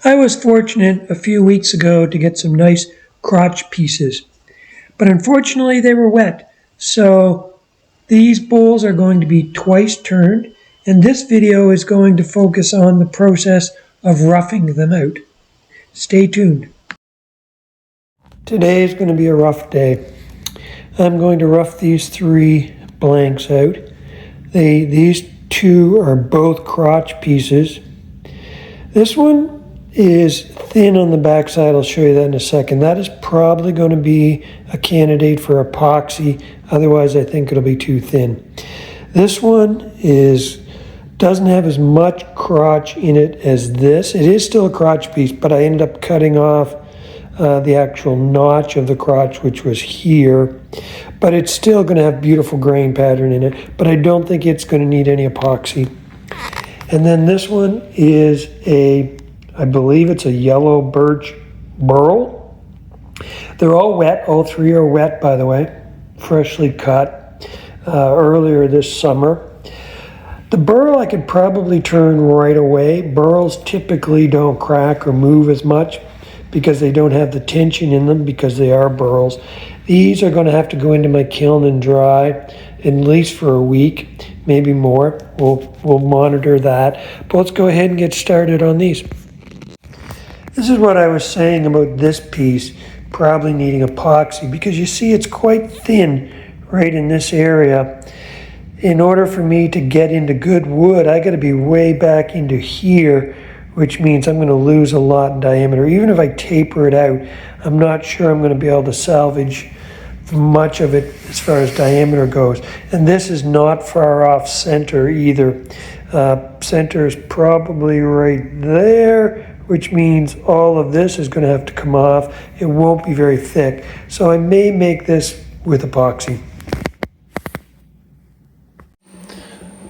I was fortunate a few weeks ago to get some nice crotch pieces, but unfortunately they were wet. So these bowls are going to be twice turned, and this video is going to focus on the process of roughing them out. Stay tuned. Today is going to be a rough day. I'm going to rough these three blanks out. These two are both crotch pieces. This one is thin on the backside. I'll show you that in a second. That is probably going to be a candidate for epoxy. Otherwise, I think it'll be too thin. This one doesn't have as much crotch in it as this. It is still a crotch piece, but I ended up cutting off the actual notch of the crotch, which was here. But it's still going to have beautiful grain pattern in it, but I don't think it's going to need any epoxy. And then this one is I believe it's a yellow birch burl. They're all wet. All three are wet, by the way, freshly cut earlier this summer. The burl I could probably turn right away. Burls typically don't crack or move as much because they don't have the tension in them because they are burls. These are going to have to go into my kiln and dry at least for a week, maybe more. We'll monitor that. But let's go ahead and get started on these. This is what I was saying about this piece probably needing epoxy, because you see it's quite thin right in this area. In order for me to get into good wood, I got to be way back into here, which means I'm going to lose a lot in diameter. Even if I taper it out, I'm not sure I'm going to be able to salvage much of it as far as diameter goes. And this is not far off center either. Center is probably right there, which means all of this is going to have to come off. It won't be very thick. So I may make this with epoxy.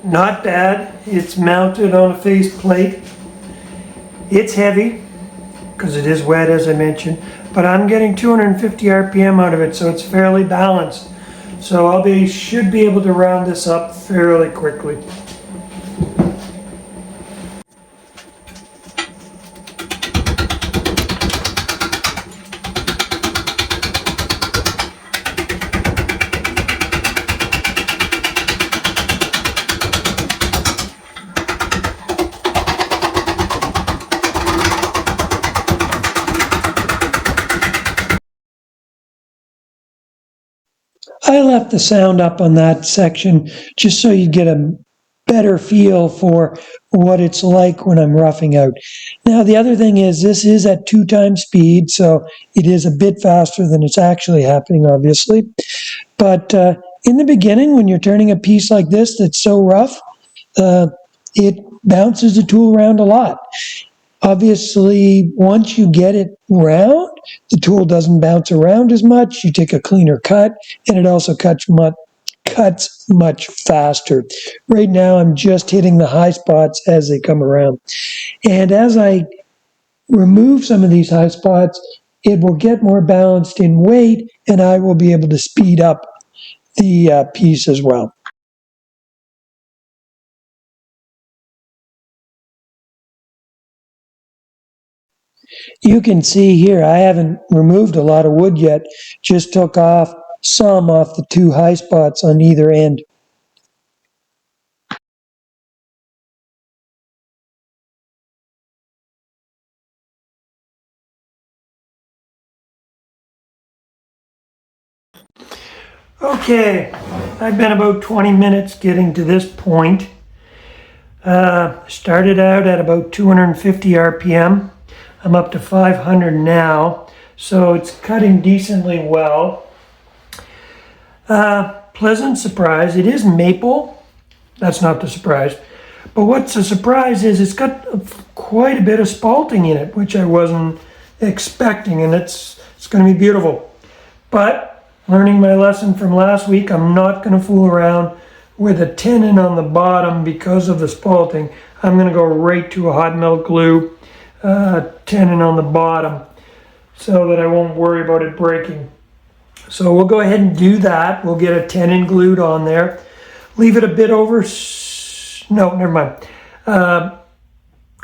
Not bad. It's mounted on a face plate. It's heavy because it is wet, as I mentioned, but I'm getting 250 RPM out of it, so it's fairly balanced. So should be able to round this up fairly quickly. I left the sound up on that section just so you get a better feel for what it's like when I'm roughing out. Now, the other thing is this is at 2 times speed, so it is a bit faster than it's actually happening, obviously. But in the beginning, when you're turning a piece like this that's so rough, it bounces the tool around a lot. Obviously, once you get it round, the tool doesn't bounce around as much. You take a cleaner cut, and it also cuts much faster. Right now, I'm just hitting the high spots as they come around. And as I remove some of these high spots, it will get more balanced in weight, and I will be able to speed up the piece as well. You can see here, I haven't removed a lot of wood yet, just took off some off the 2 high spots on either end. Okay, I've been about 20 minutes getting to this point. Started out at about 250 RPM. I'm up to 500 now, so it's cutting decently well. Pleasant surprise. It is maple. That's not the surprise. But what's a surprise is it's got quite a bit of spalting in it, which I wasn't expecting, and it's going to be beautiful. But learning my lesson from last week, I'm not going to fool around with a tenon on the bottom because of the spalting. I'm going to go right to a hot melt glue tenon on the bottom so that I won't worry about it breaking. So we'll go ahead and do that. We'll get a tenon glued on there. Leave it a bit over, no, never mind.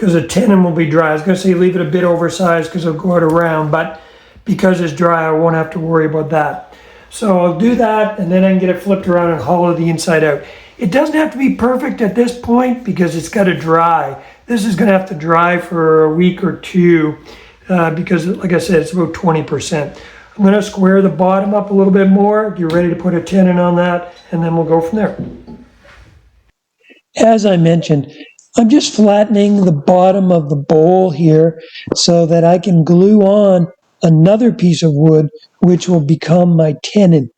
because the tenon will be dry. I was going to say leave it a bit oversized because it'll go out around, but because it's dry, I won't have to worry about that. So I'll do that, and then I can get it flipped around and hollow the inside out. It doesn't have to be perfect at this point because it's got to dry. This is going to have to dry for a week or two because, like I said, it's about 20%. I'm going to square the bottom up a little bit more, get ready to put a tenon on that, and then we'll go from there. As I mentioned, I'm just flattening the bottom of the bowl here so that I can glue on another piece of wood, which will become my tenon.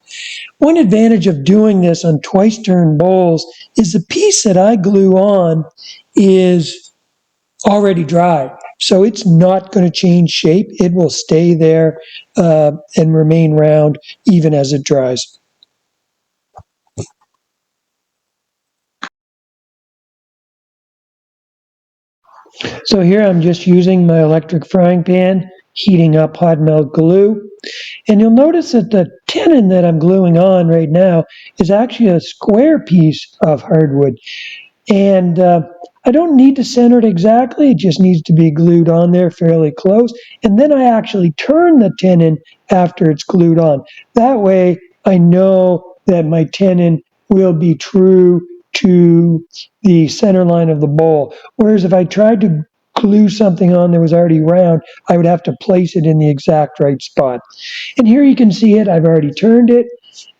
One advantage of doing this on twice turned bowls is the piece that I glue on is already dry. So it's not going to change shape. It will stay there and remain round even as it dries. So here I'm just using my electric frying pan, heating up hot melt glue. And you'll notice that the tenon that I'm gluing on right now is actually a square piece of hardwood. And I don't need to center it exactly, it just needs to be glued on there fairly close. And then I actually turn the tenon after it's glued on. That way I know that my tenon will be true to the center line of the bowl. Whereas if I tried to glue something on that was already round, I would have to place it in the exact right spot. And here you can see it, I've already turned it.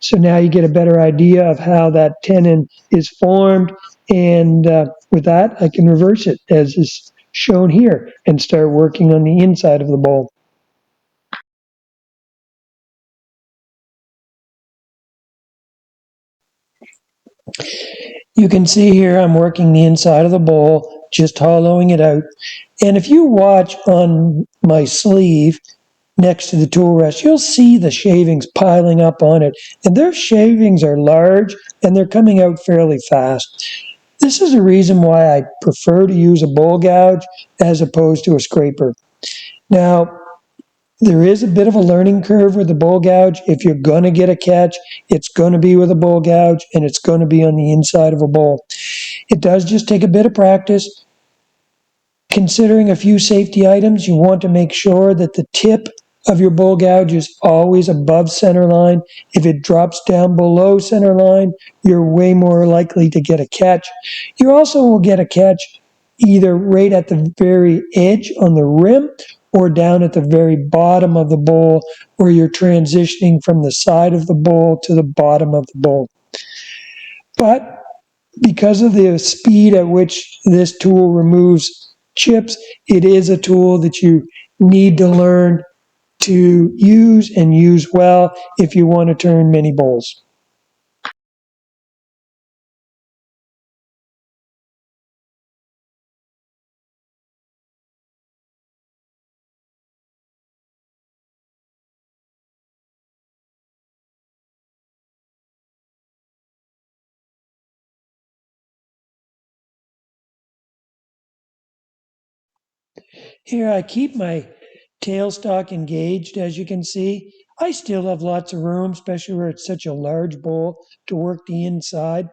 So now you get a better idea of how that tenon is formed. And with that, I can reverse it as is shown here and start working on the inside of the bowl. You can see here I'm working the inside of the bowl, just hollowing it out. And if you watch on my sleeve next to the tool rest, you'll see the shavings piling up on it. And their shavings are large and they're coming out fairly fast. This is a reason why I prefer to use a bowl gouge as opposed to a scraper. Now, there is a bit of a learning curve with the bowl gouge. If you're going to get a catch, it's going to be with a bowl gouge and it's going to be on the inside of a bowl. It does just take a bit of practice. Considering a few safety items, you want to make sure that the tip of your bowl gouge is always above center line. If it drops down below center line, you're way more likely to get a catch. You also will get a catch either right at the very edge on the rim or down at the very bottom of the bowl where you're transitioning from the side of the bowl to the bottom of the bowl. But because of the speed at which this tool removes chips, it is a tool that you need to learn to use and use well if you want to turn many bowls. Here I keep my tailstock engaged, as you can see. I still have lots of room, especially where it's such a large bowl, to work the inside.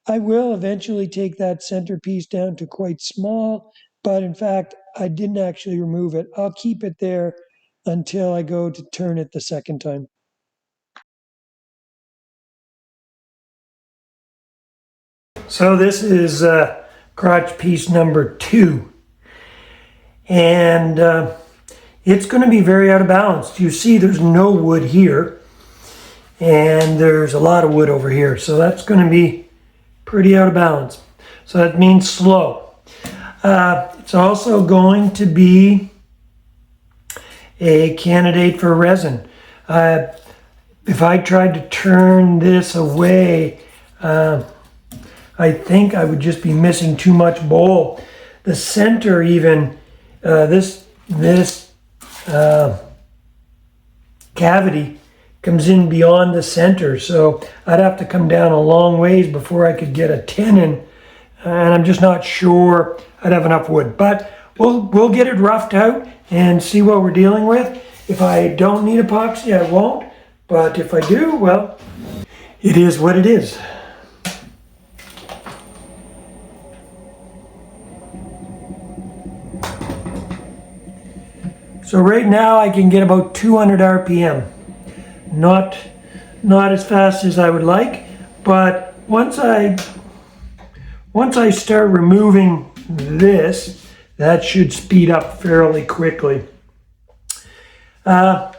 I will eventually take that centerpiece down to quite small, but in fact, I didn't actually remove it. I'll keep it there until I go to turn it the second time. So this is crotch piece number 2. And it's going to be very out of balance. You see there's no wood here. And there's a lot of wood over here. So that's going to be pretty out of balance. So that means slow. It's also going to be a candidate for resin. If I tried to turn this away, I think I would just be missing too much bowl. The center even, this cavity comes in beyond the center, so I'd have to come down a long ways before I could get a tenon, and I'm just not sure I'd have enough wood. But we'll get it roughed out and see what we're dealing with. If I don't need epoxy, I won't, but if I do, well, it is what it is. So right now I can get about 200 RPM. Not as fast as I would like, but once I start removing this, that should speed up fairly quickly. I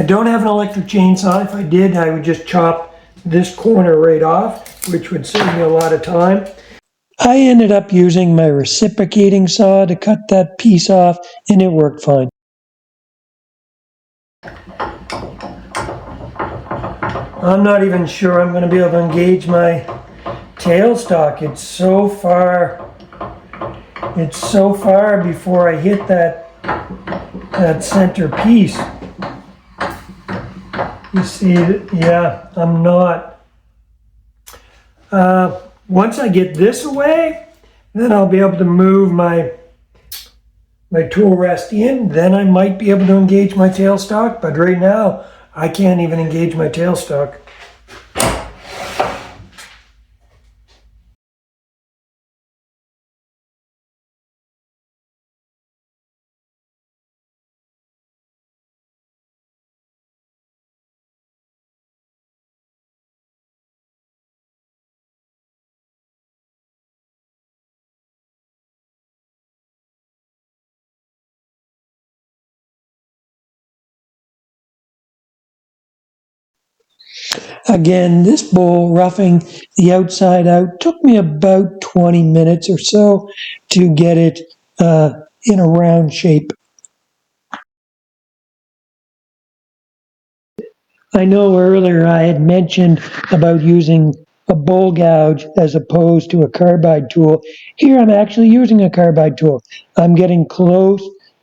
don't have an electric chainsaw. If I did, I would just chop this corner right off, which would save me a lot of time. I ended up using my reciprocating saw to cut that piece off, and it worked fine. I'm not even sure I'm going to be able to engage my tailstock. It's so far before I hit that center piece. You see, yeah, I'm not. Once I get this away, then I'll be able to move my tool rest in. Then I might be able to engage my tailstock, but right now I can't even engage my tailstock. Again, this bowl, roughing the outside out, took me about 20 minutes or so to get it in a round shape. I know earlier I had mentioned about using a bowl gouge as opposed to a carbide tool. Here I'm actually using a carbide tool. I'm getting close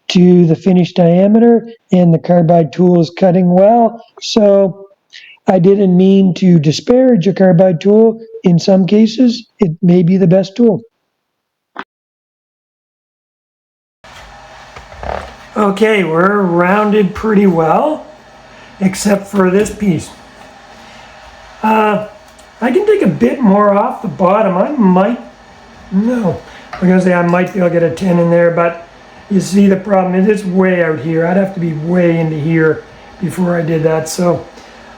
to the finished diameter and the carbide tool is cutting well, so I didn't mean to disparage a carbide tool. In some cases, it may be the best tool. Okay, we're rounded pretty well, except for this piece. I can take a bit more off the bottom. I might be able to get a 10 in there, but you see the problem is it's way out here. I'd have to be way into here before I did that. So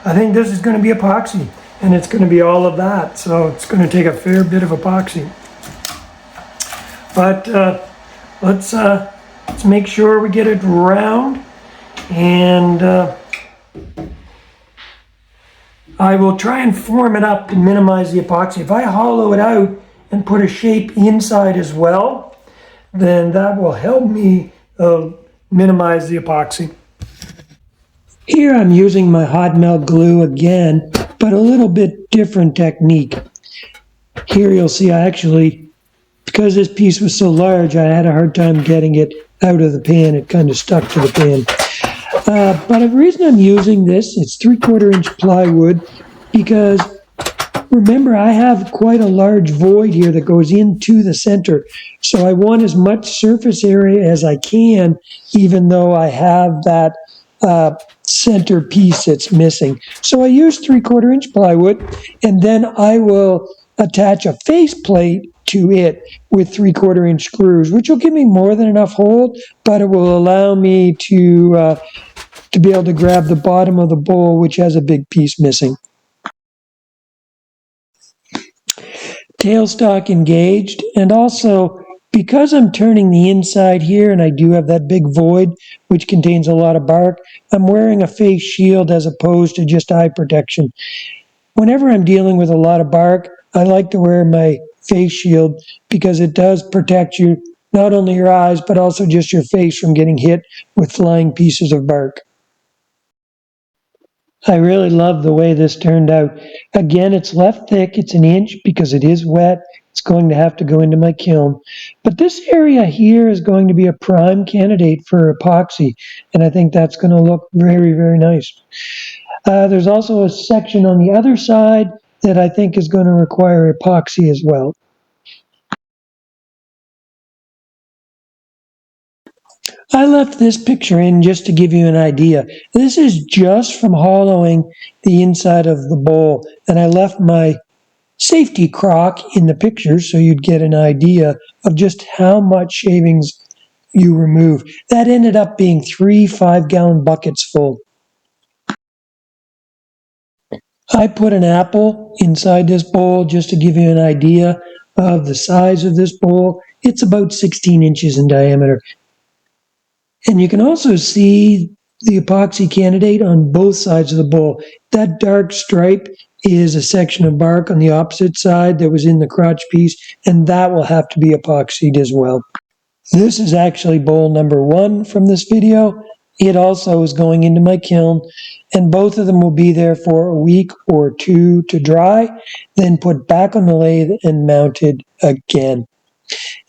I think this is going to be epoxy, and it's going to be all of that. So it's going to take a fair bit of epoxy. But let's make sure we get it round, and I will try and form it up to minimize the epoxy. If I hollow it out and put a shape inside as well, then that will help me minimize the epoxy. Here I'm using my hot melt glue again, but a little bit different technique. Here you'll see I actually, because this piece was so large, I had a hard time getting it out of the pan. It kind of stuck to the pan. But the reason I'm using this, it's 3/4 inch plywood, because remember I have quite a large void here that goes into the center. So I want as much surface area as I can, even though I have that center piece that's missing. So I use 3/4 inch plywood, and then I will attach a face plate to it with 3/4 inch screws, which will give me more than enough hold, but it will allow me to be able to grab the bottom of the bowl, which has a big piece missing. Tailstock engaged, and also because I'm turning the inside here and I do have that big void which contains a lot of bark, I'm wearing a face shield as opposed to just eye protection. Whenever I'm dealing with a lot of bark, I like to wear my face shield because it does protect you, not only your eyes, but also just your face from getting hit with flying pieces of bark. I really love the way this turned out. Again, it's left thick, it's 1 inch because it is wet. It's going to have to go into my kiln. But this area here is going to be a prime candidate for epoxy, and I think that's going to look very, very nice. There's also a section on the other side that I think is going to require epoxy as well. I left this picture in just to give you an idea. This is just from hollowing the inside of the bowl, and I left my safety crock in the picture so you'd get an idea of just how much shavings you remove. That ended up being 3 5-gallon buckets full. I put an apple inside this bowl just to give you an idea of the size of this bowl. It's about 16 inches in diameter. And you can also see the epoxy candidate on both sides of the bowl. That dark stripe is a section of bark on the opposite side that was in the crotch piece, and that will have to be epoxied as well. This is actually bowl number 1 from this video. It also is going into my kiln, and both of them will be there for a week or 2 to dry, then put back on the lathe and mounted again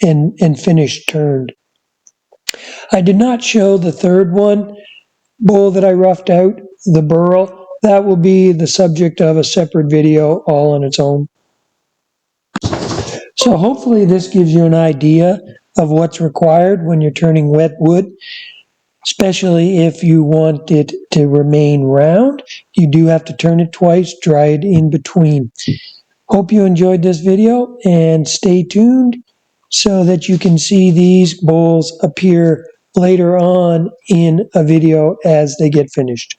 and finished turned. I did not show the third one, bowl that I roughed out, the burl. That will be the subject of a separate video all on its own. So hopefully this gives you an idea of what's required when you're turning wet wood, especially if you want it to remain round. You do have to turn it twice, dry it in between. Hope you enjoyed this video, and stay tuned so that you can see these bowls appear later on in a video as they get finished.